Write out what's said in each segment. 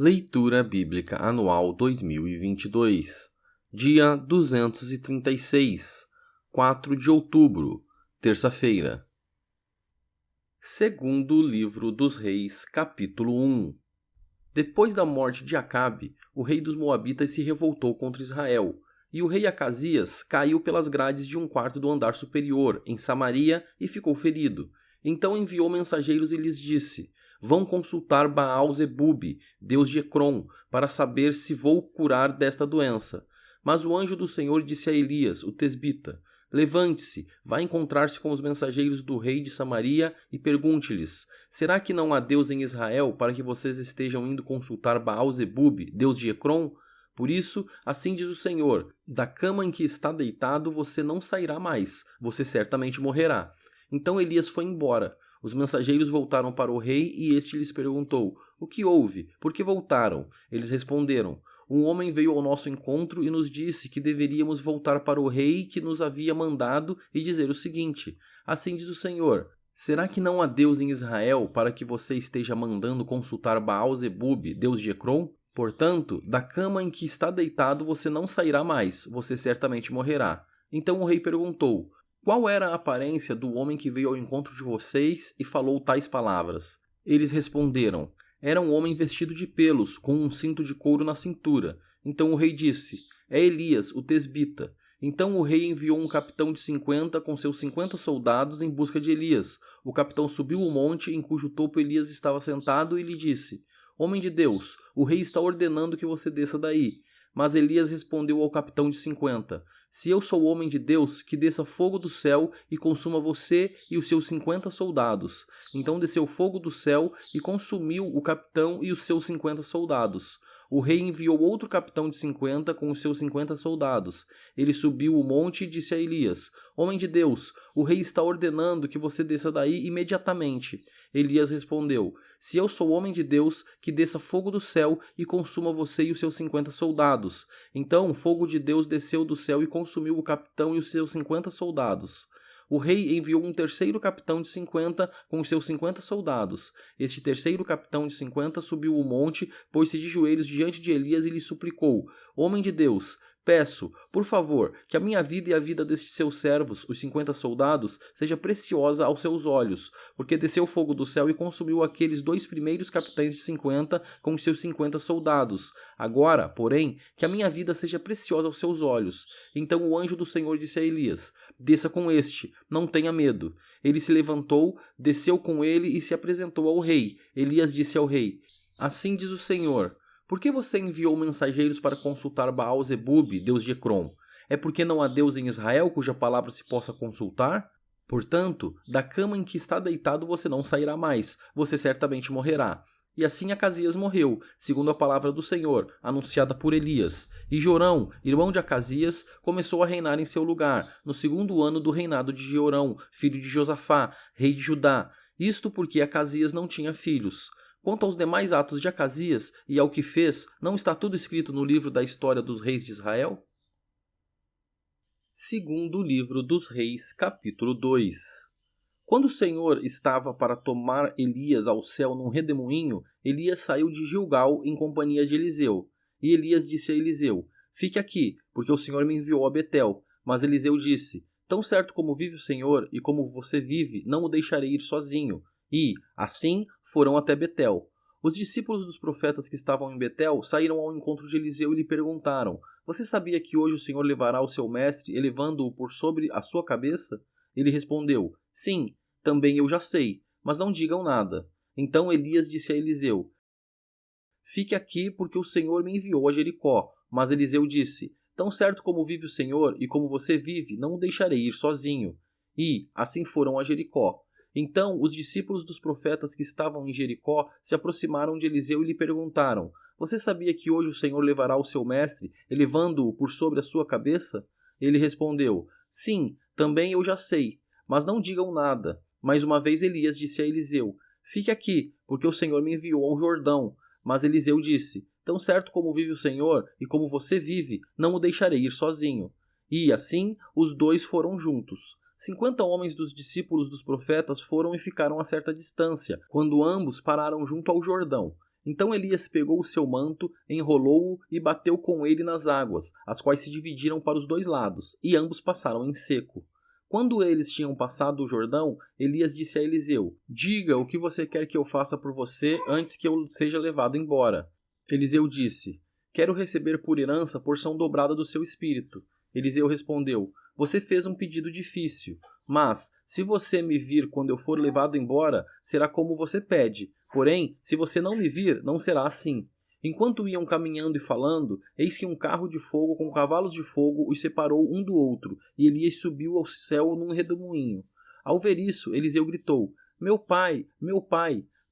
Leitura Bíblica Anual 2022, dia 236, 4 de outubro, terça-feira. Segundo livro dos Reis, capítulo 1. Depois da morte de Acabe, o rei dos Moabitas se revoltou contra Israel, e o rei Acasias caiu pelas grades de um quarto do andar superior, em Samaria, e ficou ferido. Então enviou mensageiros e lhes disse: Vão consultar Baal-Zebube, deus de Ecrom, para saber se vou curar desta doença. Mas o anjo do Senhor disse a Elias, o tesbita: Levante-se, vá encontrar-se com os mensageiros do rei de Samaria e pergunte-lhes: Será que não há Deus em Israel para que vocês estejam indo consultar Baal-Zebube, deus de Ecrom? Por isso, assim diz o Senhor: Da cama em que está deitado você não sairá mais, você certamente morrerá. Então Elias foi embora. Os mensageiros voltaram para o rei e este lhes perguntou: O que houve? Por que voltaram? Eles responderam: Um homem veio ao nosso encontro e nos disse que deveríamos voltar para o rei que nos havia mandado e dizer o seguinte: Assim diz o Senhor: Será que não há Deus em Israel para que você esteja mandando consultar Baal-Zebube, deus de Ecrom? Portanto, da cama em que está deitado você não sairá mais, você certamente morrerá. Então o rei perguntou: Qual era a aparência do homem que veio ao encontro de vocês e falou tais palavras? Eles responderam: Era um homem vestido de pelos, com um cinto de couro na cintura. Então o rei disse: É Elias, o tesbita. Então o rei enviou um capitão de 50 com seus 50 soldados em busca de Elias. O capitão subiu o monte em cujo topo Elias estava sentado e lhe disse: Homem de Deus, o rei está ordenando que você desça daí. Mas Elias respondeu ao capitão de 50: Se eu sou homem de Deus, que desça fogo do céu e consuma você e os seus 50 soldados. Então desceu fogo do céu e consumiu o capitão e os seus 50 soldados. O rei enviou outro capitão de 50 com os seus 50 soldados. Ele subiu o monte e disse a Elias: Homem de Deus, o rei está ordenando que você desça daí imediatamente. Elias respondeu: Se eu sou homem de Deus, que desça fogo do céu e consuma você e os seus 50 soldados. Então o fogo de Deus desceu do céu e consumiu o capitão e os seus 50 soldados. O rei enviou um terceiro capitão de 50 com os seus 50 soldados. Este terceiro capitão de 50 subiu o monte, pôs-se de joelhos diante de Elias e lhe suplicou: Homem de Deus, peço, por favor, que a minha vida e a vida destes seus servos, os 50 soldados, seja preciosa aos seus olhos, porque desceu fogo do céu e consumiu aqueles dois primeiros capitães de 50 com os seus 50 soldados. Agora, porém, que a minha vida seja preciosa aos seus olhos. Então o anjo do Senhor disse a Elias: Desça com este, não tenha medo. Ele se levantou, desceu com ele e se apresentou ao rei. Elias disse ao rei: Assim diz o Senhor: Por que você enviou mensageiros para consultar Baal-Zebube, deus de Ecrom? É porque não há Deus em Israel cuja palavra se possa consultar? Portanto, da cama em que está deitado você não sairá mais, você certamente morrerá. E assim Acasias morreu, segundo a palavra do Senhor, anunciada por Elias. E Jorão, irmão de Acasias, começou a reinar em seu lugar, no segundo ano do reinado de Jeorão, filho de Josafá, rei de Judá. Isto porque Acasias não tinha filhos. Quanto aos demais atos de Acasias e ao que fez, não está tudo escrito no livro da história dos reis de Israel? Segundo livro dos Reis, capítulo 2. Quando o Senhor estava para tomar Elias ao céu num redemoinho, Elias saiu de Gilgal em companhia de Eliseu. E Elias disse a Eliseu: Fique aqui, porque o Senhor me enviou a Betel. Mas Eliseu disse: Tão certo como vive o Senhor e como você vive, não o deixarei ir sozinho. E, assim, foram até Betel. Os discípulos dos profetas que estavam em Betel saíram ao encontro de Eliseu e lhe perguntaram: Você sabia que hoje o Senhor levará o seu mestre, elevando-o por sobre a sua cabeça? Ele respondeu: Sim, também eu já sei, mas não digam nada. Então Elias disse a Eliseu: Fique aqui, porque o Senhor me enviou a Jericó. Mas Eliseu disse: Tão certo como vive o Senhor e como você vive, não o deixarei ir sozinho. E, assim foram a Jericó. Então os discípulos dos profetas que estavam em Jericó se aproximaram de Eliseu e lhe perguntaram: Você sabia que hoje o Senhor levará o seu mestre, elevando-o por sobre a sua cabeça? Ele respondeu: Sim, também eu já sei, mas não digam nada. Mais uma vez Elias disse a Eliseu: Fique aqui, porque o Senhor me enviou ao Jordão. Mas Eliseu disse: Tão certo como vive o Senhor e como você vive, não o deixarei ir sozinho. E, assim, os dois foram juntos. 50 homens dos discípulos dos profetas foram e ficaram a certa distância, quando ambos pararam junto ao Jordão. Então Elias pegou o seu manto, enrolou-o e bateu com ele nas águas, as quais se dividiram para os dois lados, e ambos passaram em seco. Quando eles tinham passado o Jordão, Elias disse a Eliseu: Diga o que você quer que eu faça por você antes que eu seja levado embora. Eliseu disse: Quero receber por herança a porção dobrada do seu espírito. Eliseu respondeu: Você fez um pedido difícil, mas, se você me vir quando eu for levado embora, será como você pede. Porém, se você não me vir, não será assim. Enquanto iam caminhando e falando, eis que um carro de fogo com cavalos de fogo os separou um do outro, e Elias subiu ao céu num redemoinho. Ao ver isso, Eliseu gritou: Meu pai,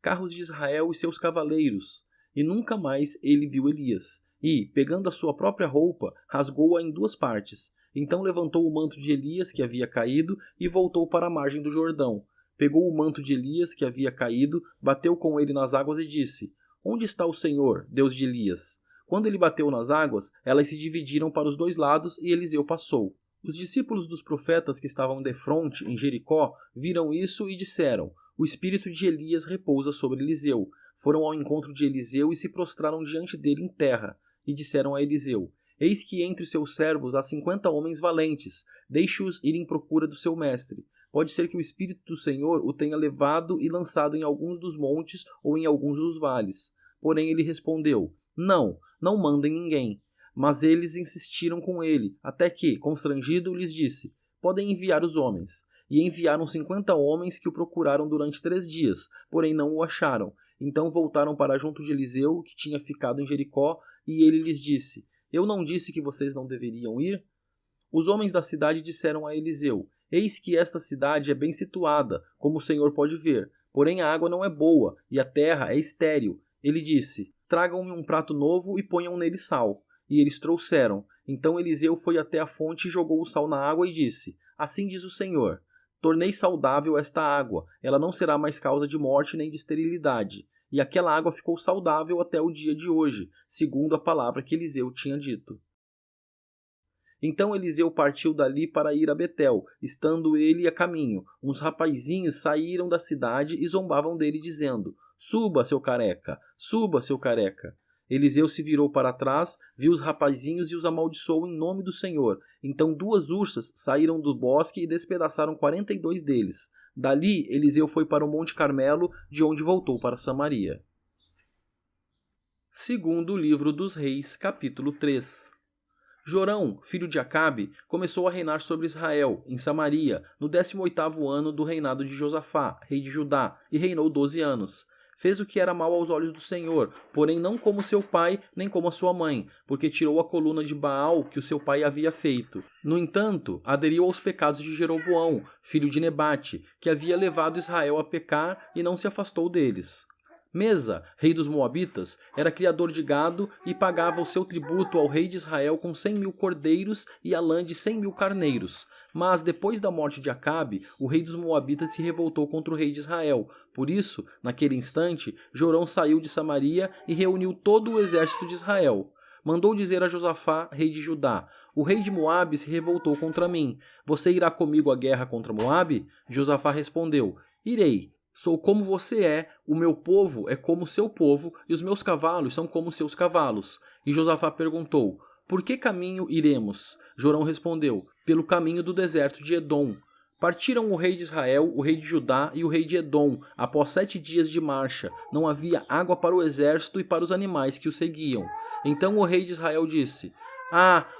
carros de Israel e seus cavaleiros! E nunca mais ele viu Elias. E, pegando a sua própria roupa, rasgou-a em duas partes. Então levantou o manto de Elias, que havia caído, e voltou para a margem do Jordão. Pegou o manto de Elias, que havia caído, bateu com ele nas águas e disse: Onde está o Senhor, Deus de Elias? Quando ele bateu nas águas, elas se dividiram para os dois lados e Eliseu passou. Os discípulos dos profetas que estavam defronte, em Jericó, viram isso e disseram: O espírito de Elias repousa sobre Eliseu. Foram ao encontro de Eliseu e se prostraram diante dele em terra, e disseram a Eliseu: Eis que entre os seus servos há 50 homens valentes, deixe-os ir em procura do seu mestre. Pode ser que o Espírito do Senhor o tenha levado e lançado em alguns dos montes ou em alguns dos vales. Porém ele respondeu: Não mandem ninguém. Mas eles insistiram com ele, até que, constrangido, lhes disse: Podem enviar os homens. E enviaram 50 homens que o procuraram durante 3 dias, porém não o acharam. Então voltaram para junto de Eliseu, que tinha ficado em Jericó, e ele lhes disse: Eu não disse que vocês não deveriam ir? Os homens da cidade disseram a Eliseu: Eis que esta cidade é bem situada, como o Senhor pode ver, porém a água não é boa, e a terra é estéril. Ele disse: Tragam-me um prato novo e ponham nele sal. E eles trouxeram. Então Eliseu foi até a fonte e jogou o sal na água e disse: Assim diz o Senhor: Tornei saudável esta água, ela não será mais causa de morte nem de esterilidade. E aquela água ficou saudável até o dia de hoje, segundo a palavra que Eliseu tinha dito. Então Eliseu partiu dali para ir a Betel. Estando ele a caminho, uns rapazinhos saíram da cidade e zombavam dele, dizendo: Suba, seu careca! Suba, seu careca! Eliseu se virou para trás, viu os rapazinhos e os amaldiçoou em nome do Senhor. Então 2 ursas saíram do bosque e despedaçaram 42 deles. Dali, Eliseu foi para o Monte Carmelo, de onde voltou para Samaria. Segundo livro dos Reis, capítulo 3. Jorão, filho de Acabe, começou a reinar sobre Israel, em Samaria, no 18º ano do reinado de Josafá, rei de Judá, e reinou 12 anos. Fez o que era mal aos olhos do Senhor, porém não como seu pai, nem como a sua mãe, porque tirou a coluna de Baal que o seu pai havia feito. No entanto, aderiu aos pecados de Jeroboão, filho de Nebate, que havia levado Israel a pecar e não se afastou deles. Mesa, rei dos Moabitas, era criador de gado e pagava o seu tributo ao rei de Israel com 100.000 cordeiros e a lã de 100.000 carneiros. Mas, depois da morte de Acabe, o rei dos Moabitas se revoltou contra o rei de Israel. Por isso, naquele instante, Jorão saiu de Samaria e reuniu todo o exército de Israel. Mandou dizer a Josafá, rei de Judá: O rei de Moabe se revoltou contra mim. Você irá comigo à guerra contra Moabe? Josafá respondeu: Irei. Sou como você é, o meu povo é como o seu povo, e os meus cavalos são como os seus cavalos. E Josafá perguntou: Por que caminho iremos? Jorão respondeu: Pelo caminho do deserto de Edom. Partiram o rei de Israel, o rei de Judá e o rei de Edom. Após 7 dias de marcha, não havia água para o exército e para os animais que o seguiam. Então o rei de Israel disse: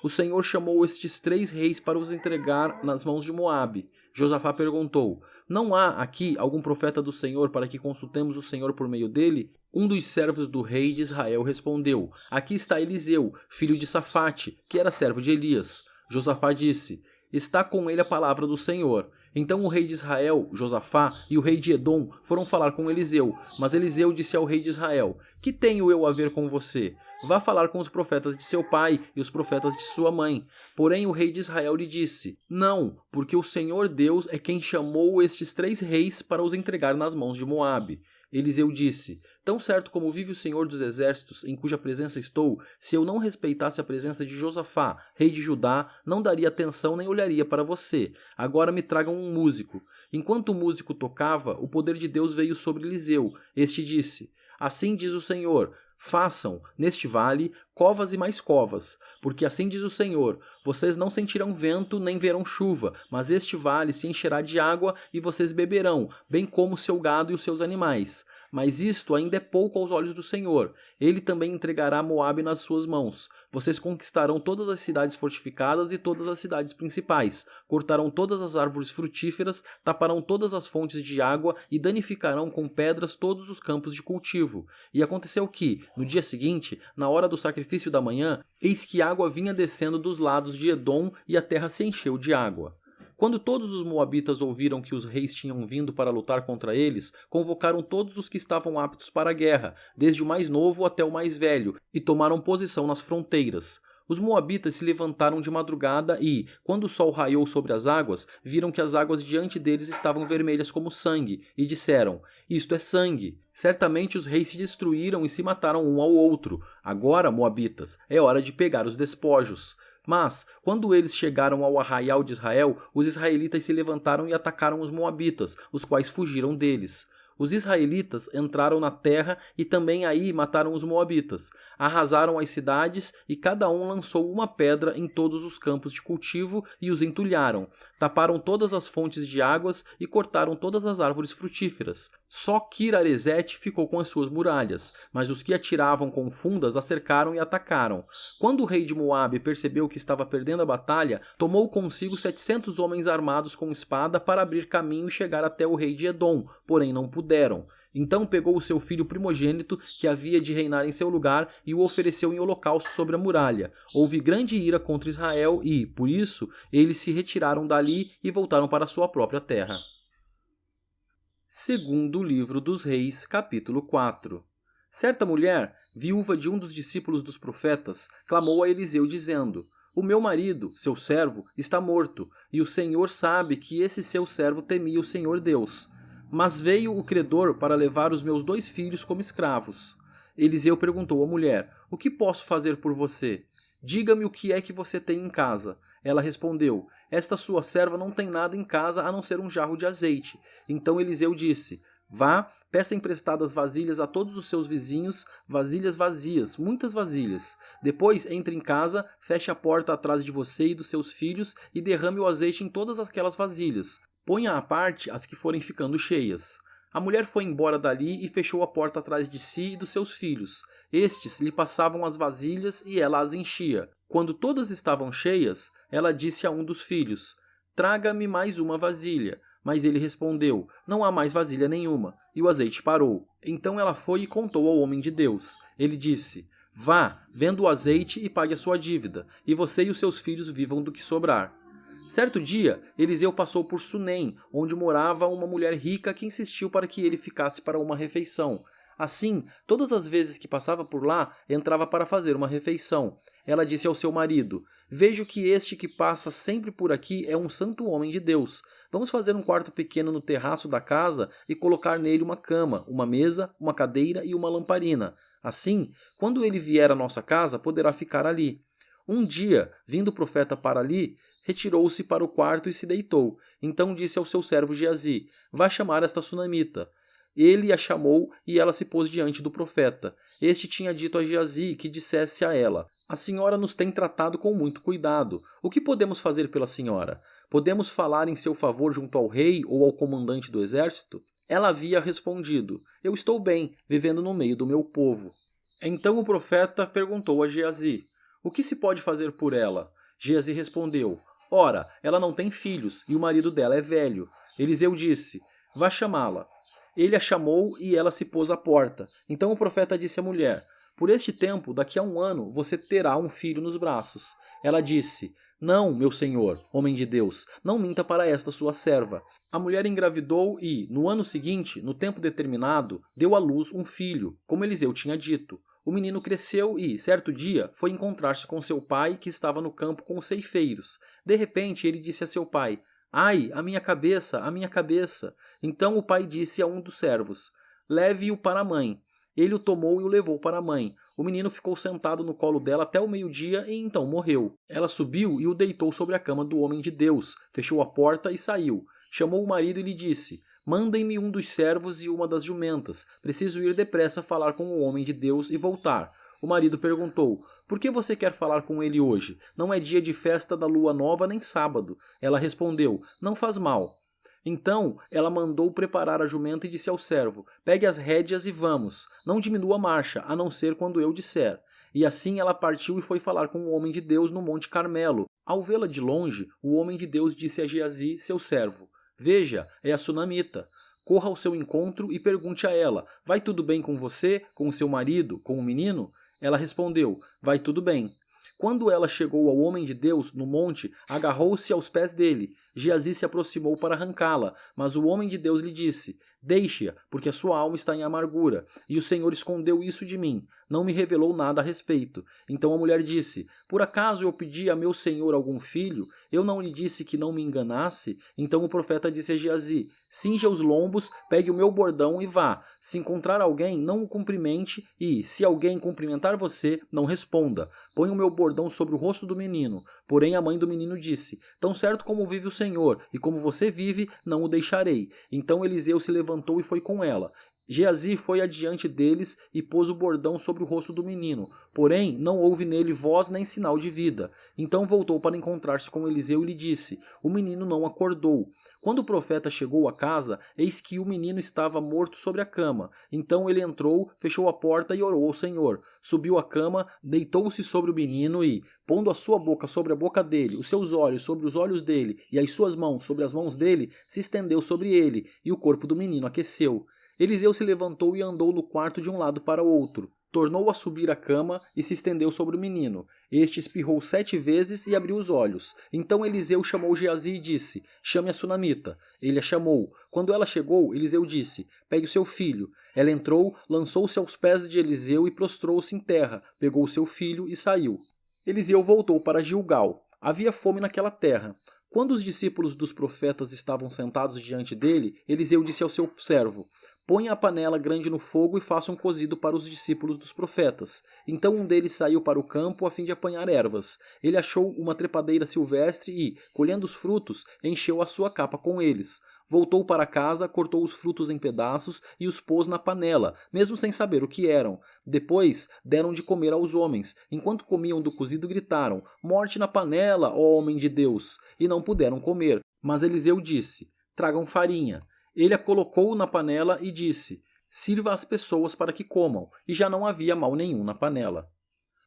o Senhor chamou estes 3 reis para os entregar nas mãos de Moabe. Josafá perguntou: Não há aqui algum profeta do Senhor para que consultemos o Senhor por meio dele? Um dos servos do rei de Israel respondeu: Aqui está Eliseu, filho de Safate, que era servo de Elias. Josafá disse: Está com ele a palavra do Senhor. Então o rei de Israel, Josafá, e o rei de Edom foram falar com Eliseu. Mas Eliseu disse ao rei de Israel: Que tenho eu a ver com você? Vá falar com os profetas de seu pai e os profetas de sua mãe. Porém o rei de Israel lhe disse: Não, porque o Senhor Deus é quem chamou estes 3 reis para os entregar nas mãos de Moabe. Eliseu disse: Tão certo como vive o Senhor dos Exércitos, em cuja presença estou, se eu não respeitasse a presença de Josafá, rei de Judá, não daria atenção nem olharia para você. Agora me tragam um músico. Enquanto o músico tocava, o poder de Deus veio sobre Eliseu. Este disse: Assim diz o Senhor: façam, neste vale, covas e mais covas, porque assim diz o Senhor: vocês não sentirão vento nem verão chuva, mas este vale se encherá de água e vocês beberão, bem como o seu gado e os seus animais. Mas isto ainda é pouco aos olhos do Senhor. Ele também entregará Moabe nas suas mãos. Vocês conquistarão todas as cidades fortificadas e todas as cidades principais, cortarão todas as árvores frutíferas, taparão todas as fontes de água e danificarão com pedras todos os campos de cultivo. E aconteceu que, no dia seguinte, na hora do sacrifício da manhã, eis que água vinha descendo dos lados de Edom e a terra se encheu de água. Quando todos os moabitas ouviram que os reis tinham vindo para lutar contra eles, convocaram todos os que estavam aptos para a guerra, desde o mais novo até o mais velho, e tomaram posição nas fronteiras. Os moabitas se levantaram de madrugada e, quando o sol raiou sobre as águas, viram que as águas diante deles estavam vermelhas como sangue, e disseram: isto é sangue. Certamente os reis se destruíram e se mataram um ao outro. Agora, moabitas, é hora de pegar os despojos. Mas, quando eles chegaram ao arraial de Israel, os israelitas se levantaram e atacaram os moabitas, os quais fugiram deles. Os israelitas entraram na terra e também aí mataram os moabitas. Arrasaram as cidades e cada um lançou uma pedra em todos os campos de cultivo e os entulharam. Taparam todas as fontes de águas e cortaram todas as árvores frutíferas. Só Kir-Aresete ficou com as suas muralhas, mas os que atiravam com fundas a cercaram e atacaram. Quando o rei de Moabe percebeu que estava perdendo a batalha, tomou consigo 700 homens armados com espada para abrir caminho e chegar até o rei de Edom, porém não puderam. Então pegou o seu filho primogênito, que havia de reinar em seu lugar, e o ofereceu em holocausto sobre a muralha. Houve grande ira contra Israel e, por isso, eles se retiraram dali e voltaram para sua própria terra. Segundo livro dos Reis, capítulo 4. Certa mulher, viúva de um dos discípulos dos profetas, clamou a Eliseu dizendo: o meu marido, seu servo, está morto, e o Senhor sabe que esse seu servo temia o Senhor Deus. Mas veio o credor para levar os meus 2 filhos como escravos. Eliseu perguntou à mulher: o que posso fazer por você? Diga-me o que é que você tem em casa. Ela respondeu: esta sua serva não tem nada em casa a não ser um jarro de azeite. Então Eliseu disse: vá, peça emprestadas vasilhas a todos os seus vizinhos, vasilhas vazias, muitas vasilhas. Depois entre em casa, feche a porta atrás de você e dos seus filhos e derrame o azeite em todas aquelas vasilhas. Ponha à parte as que forem ficando cheias. A mulher foi embora dali e fechou a porta atrás de si e dos seus filhos. Estes lhe passavam as vasilhas e ela as enchia. Quando todas estavam cheias, ela disse a um dos filhos: traga-me mais uma vasilha. Mas ele respondeu: não há mais vasilha nenhuma. E o azeite parou. Então ela foi e contou ao homem de Deus. Ele disse: vá, venda o azeite e pague a sua dívida, e você e os seus filhos vivam do que sobrar. Certo dia, Eliseu passou por Sunem, onde morava uma mulher rica que insistiu para que ele ficasse para uma refeição. Assim, todas as vezes que passava por lá, entrava para fazer uma refeição. Ela disse ao seu marido: vejo que este que passa sempre por aqui é um santo homem de Deus. Vamos fazer um quarto pequeno no terraço da casa e colocar nele uma cama, uma mesa, uma cadeira e uma lamparina. Assim, quando ele vier à nossa casa, poderá ficar ali. Um dia, vindo o profeta para ali, retirou-se para o quarto e se deitou. Então disse ao seu servo Geazi: vá chamar esta sunamita. Ele a chamou e ela se pôs diante do profeta. Este tinha dito a Geazi que dissesse a ela: a senhora nos tem tratado com muito cuidado. O que podemos fazer pela senhora? Podemos falar em seu favor junto ao rei ou ao comandante do exército? Ela havia respondido: eu estou bem, vivendo no meio do meu povo. Então o profeta perguntou a Geazi: o que se pode fazer por ela? Geazi respondeu: ora, ela não tem filhos e o marido dela é velho. Eliseu disse: vá chamá-la. Ele a chamou e ela se pôs à porta. Então o profeta disse à mulher: por este tempo, daqui a 1 ano, você terá um filho nos braços. Ela disse: não, meu senhor, homem de Deus, não minta para esta sua serva. A mulher engravidou e, no ano seguinte, no tempo determinado, deu à luz um filho, como Eliseu tinha dito. O menino cresceu e, certo dia, foi encontrar-se com seu pai, que estava no campo com os ceifeiros. De repente, ele disse a seu pai: ai, a minha cabeça, a minha cabeça. Então o pai disse a um dos servos: leve-o para a mãe. Ele o tomou e o levou para a mãe. O menino ficou sentado no colo dela até o meio-dia e então morreu. Ela subiu e o deitou sobre a cama do homem de Deus, fechou a porta e saiu. Chamou o marido e lhe disse: mandem-me um dos servos e uma das jumentas. Preciso ir depressa falar com o homem de Deus e voltar. O marido perguntou: por que você quer falar com ele hoje? Não é dia de festa da lua nova nem sábado. Ela respondeu: não faz mal. Então ela mandou preparar a jumenta e disse ao servo: pegue as rédeas e vamos. Não diminua a marcha, a não ser quando eu disser. E assim ela partiu e foi falar com o homem de Deus no Monte Carmelo. Ao vê-la de longe, o homem de Deus disse a Geazi, seu servo: veja, é a sunamita. Corra ao seu encontro e pergunte a ela: vai tudo bem com você, com o seu marido, com o menino? Ela respondeu: vai tudo bem. Quando ela chegou ao homem de Deus, no monte, agarrou-se aos pés dele. Geazi se aproximou para arrancá-la, mas o homem de Deus lhe disse: deixe-a, porque a sua alma está em amargura, e o Senhor escondeu isso de mim. Não me revelou nada a respeito. Então a mulher disse: por acaso eu pedi a meu senhor algum filho? Eu não lhe disse que não me enganasse? Então o profeta disse a Geazi: cinja os lombos, pegue o meu bordão e vá. Se encontrar alguém, não o cumprimente, e, se alguém cumprimentar você, não responda. Põe o meu bordão sobre o rosto do menino. Porém a mãe do menino disse: tão certo como vive o Senhor, e como você vive, não o deixarei. Então Eliseu se levantou e foi com ela. Geazi foi adiante deles e pôs o bordão sobre o rosto do menino. Porém, não houve nele voz nem sinal de vida. Então voltou para encontrar-se com Eliseu e lhe disse: o menino não acordou. Quando o profeta chegou à casa, eis que o menino estava morto sobre a cama. Então ele entrou, fechou a porta e orou ao Senhor. Subiu à cama, deitou-se sobre o menino e, pondo a sua boca sobre a boca dele, os seus olhos sobre os olhos dele e as suas mãos sobre as mãos dele, se estendeu sobre ele, e o corpo do menino aqueceu. Eliseu se levantou e andou no quarto de um lado para o outro. Tornou a subir a cama e se estendeu sobre o menino. Este espirrou 7 vezes e abriu os olhos. Então Eliseu chamou Geazi e disse: chame a sunamita. Ele a chamou. Quando ela chegou, Eliseu disse: pegue o seu filho. Ela entrou, lançou-se aos pés de Eliseu e prostrou-se em terra. Pegou o seu filho e saiu. Eliseu voltou para Gilgal. Havia fome naquela terra. Quando os discípulos dos profetas estavam sentados diante dele, Eliseu disse ao seu servo: ponha a panela grande no fogo e faça um cozido para os discípulos dos profetas. Então um deles saiu para o campo a fim de apanhar ervas. Ele achou uma trepadeira silvestre e, colhendo os frutos, encheu a sua capa com eles. Voltou para casa, cortou os frutos em pedaços e os pôs na panela, mesmo sem saber o que eram. Depois deram de comer aos homens. Enquanto comiam do cozido, gritaram: morte na panela, ó homem de Deus! E não puderam comer. Mas Eliseu disse: tragam farinha. Ele a colocou na panela e disse: sirva às pessoas para que comam, e já não havia mal nenhum na panela.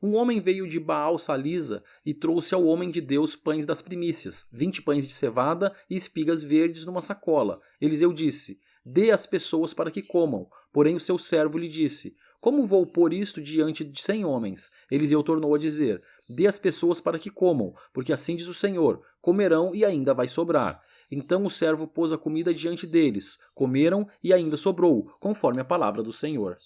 Um homem veio de Baal-Salisa e trouxe ao homem de Deus pães das primícias, 20 pães de cevada e espigas verdes numa sacola. Eliseu disse: dê às pessoas para que comam. Porém o seu servo lhe disse: como vou pôr isto diante de 100 homens? Eliseu tornou a dizer: dê às pessoas para que comam, porque assim diz o Senhor: comerão e ainda vai sobrar. Então o servo pôs a comida diante deles. Comeram e ainda sobrou, conforme a palavra do Senhor.